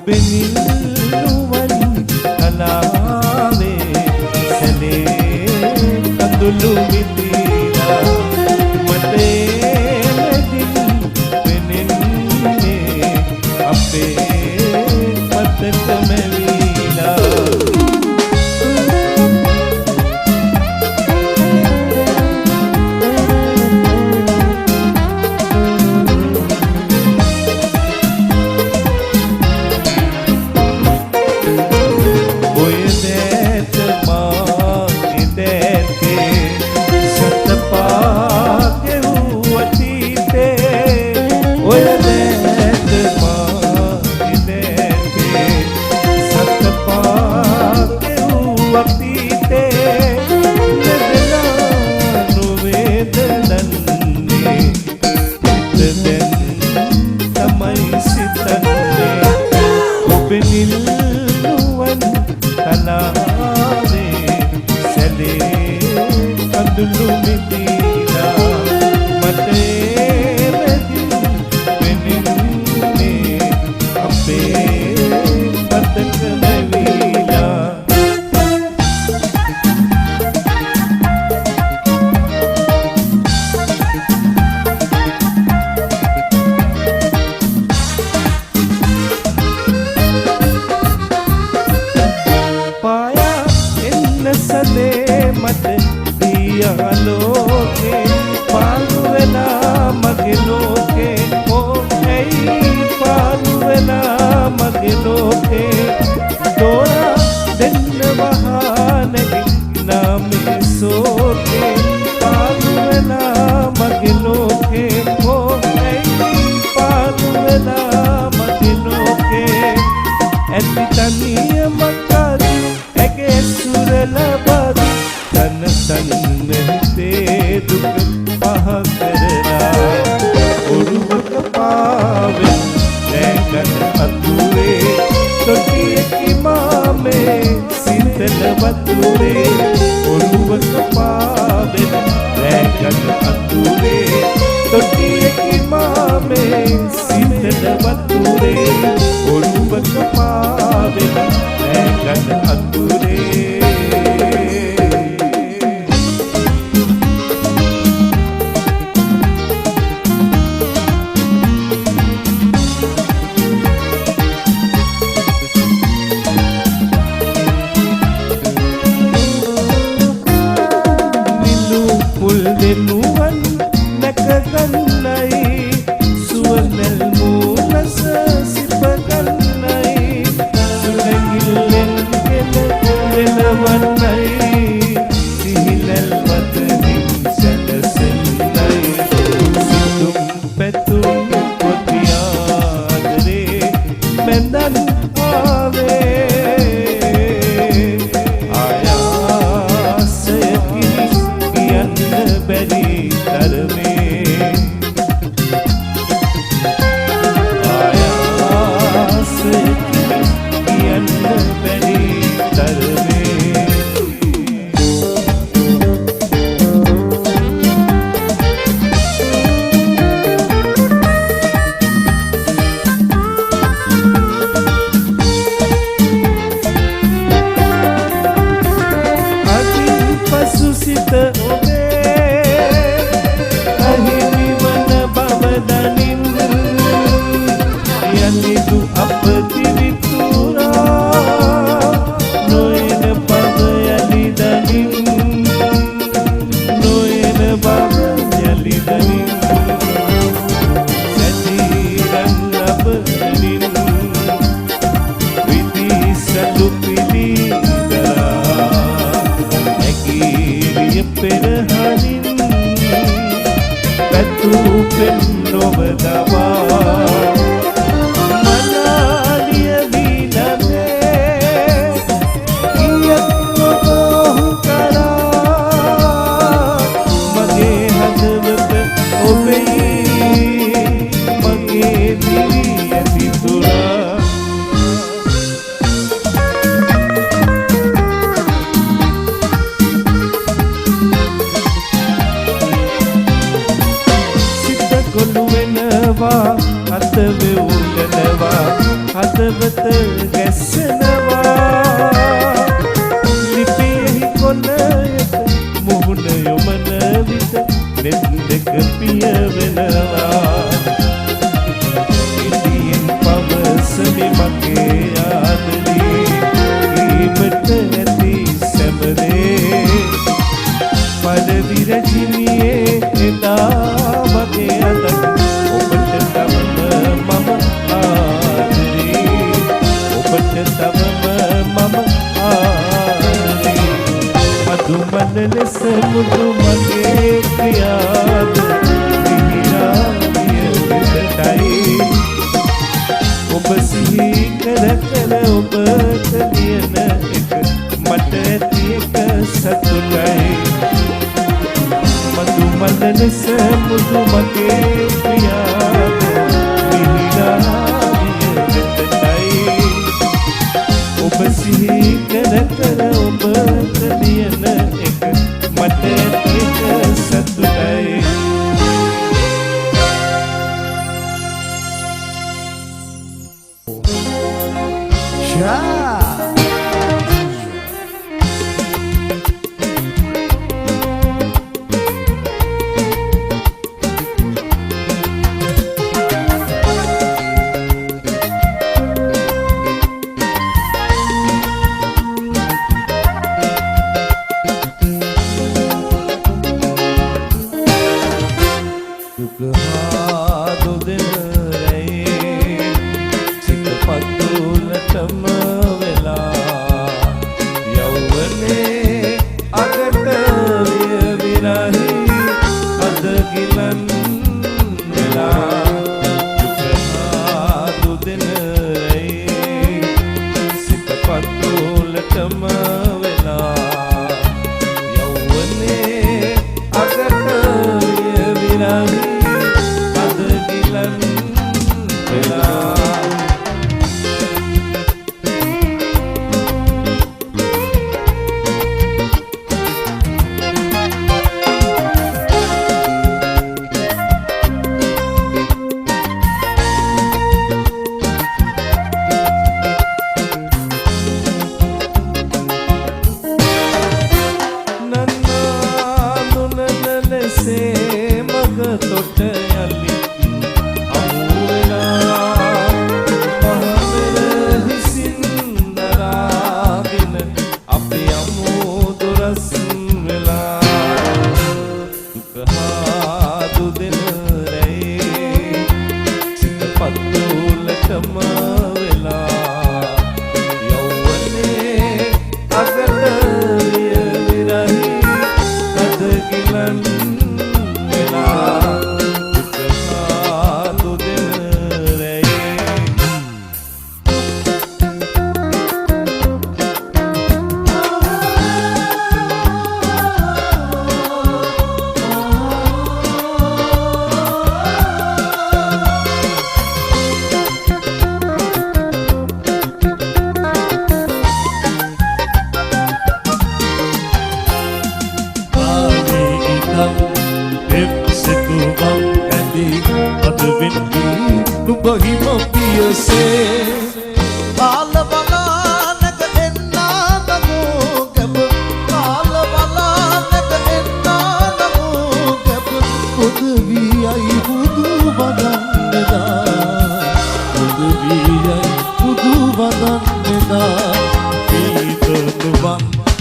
ඔබෙනිල්නුවන් කලාවේ සැලේ කඳුළු මිදීලා මට එමෙදින් පෙනෙන්නේ අපේ මතක මැවිලා ඔබෙනිල්නුවන් කලාවේ සැලේ කඳුළු මිදීලා මට එමෙදින් පෙනෙන්නේ අපේ මතක මැවිලා සදේ මට දියාලෝකේ පාළු වෙලා මගේ ලෝකේ ඕ ඇයි පාළු වෙලා මගේ ලෝකේ තෝරා දෙන්න වහනගේ නාමේ සෝකේ පාළු වෙලා මගේ ලෝකේ ඕ ඇයි පාළු වෙලා මගේ ලෝකේ ඇති තනිය මකරි ඇගේ සුර ලබදි තන තන්නතේ දුක පහ කරලා ඔරුවක පාවෙන් රැගන අතුරේ තොටියකි මාමේ සිතල වතුරේ ඔරුවක පාවෙන් රැගන අතුරේ තොටියකි මාමේ සිතල වතුරේ ඔරුවක පාවෙන් රැගන අතුරේ දෙනුවන් නැකගන්නයි සුවනල් මූලස සිපගන්නයි සුලගිල්ලෙන් ගෙලවන්නයි සිහිලල් වතනින් සැලසෙන්නයි සිතුම් පැතුම් කොතියාදරේ මැදන් ආවේ ආයාසයකින් බැරි තරමේ ආයාසකින් කියන්න බැරි තරමේ අදින් පසු සිත පෙරහරින් පැතුපෙන් නොබදවා මනාලිය වීනමේ ඉයක් නොබොහු කරා මගේ හදවත ඔබෙයි මගේ දිවි ඇති තුරා හත වෙවුලනවා හදවත ඔබ සිහි කර කර ඔබට ලියන එක මට ඇති එක සතුටයි මధు මල ලෙස මුදු මගේ ප්‍රියාද විහිදාවිය වෙතයි ඔබ සිහි කර කර ඔබට ලියන එක මට ඇති එක සතුටයි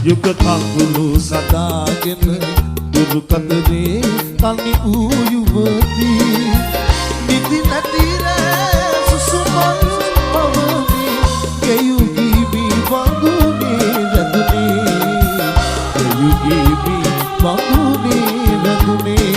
යුග කඳුළු සදාගෙන දුරු කතරේ තනි වූ යුවතී නිදි නැතිරේ සුසුමන් පවනි ගෙයුගිවි වඳුනේ රැඳුනේ ගෙයුගිවි වඳුනේ රැඳුනේ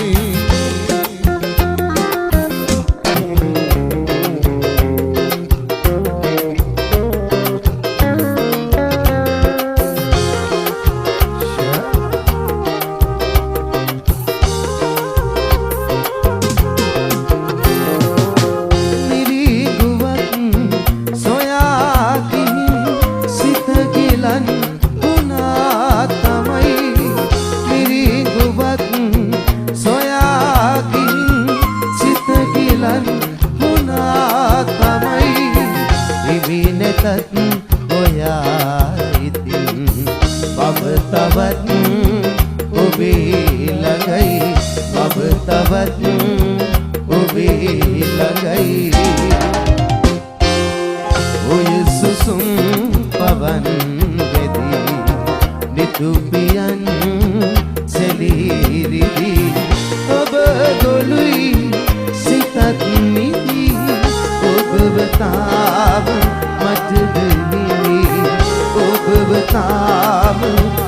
Tab